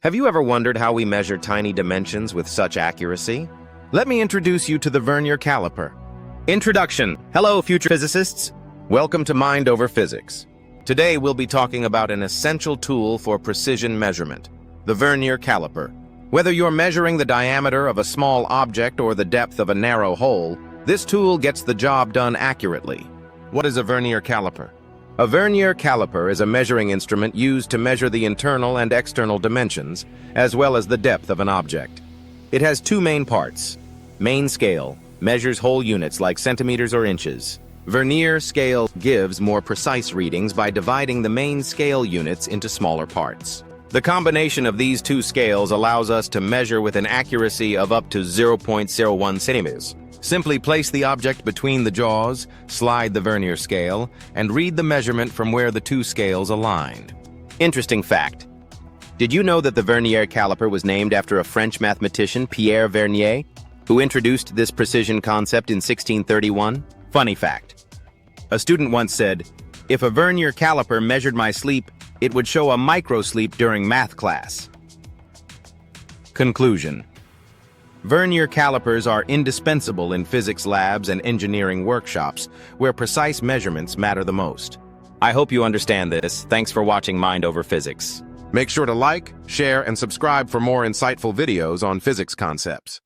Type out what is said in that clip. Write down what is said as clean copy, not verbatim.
Have you ever wondered how we measure tiny dimensions with such accuracy? Let me introduce you to the Vernier Caliper. Introduction. Hello, future physicists. Welcome to Mind Over Physics. Today we'll be talking about an essential tool for precision measurement, the Vernier Caliper. Whether you're measuring the diameter of a small object or the depth of a narrow hole, this tool gets the job done accurately. What is a Vernier Caliper? A Vernier Caliper is a measuring instrument used to measure the internal and external dimensions, as well as the depth of an object. It has two main parts. Main scale measures whole units like centimeters or inches. Vernier scale gives more precise readings by dividing the main scale units into smaller parts. The combination of these two scales allows us to measure with an accuracy of up to 0.01 centimeters. Simply place the object between the jaws, slide the vernier scale, and read the measurement from where the two scales aligned. Interesting fact. Did you know that the Vernier Caliper was named after a French mathematician, Pierre Vernier, who introduced this precision concept in 1631? Funny fact. A student once said, "If a Vernier Caliper measured my sleep, it would show a micro-sleep during math class." Conclusion. Vernier calipers are indispensable in physics labs and engineering workshops, where precise measurements matter the most. I hope you understand this. Thanks for watching Mind Over Physics. Make sure to like, share, and subscribe for more insightful videos on physics concepts.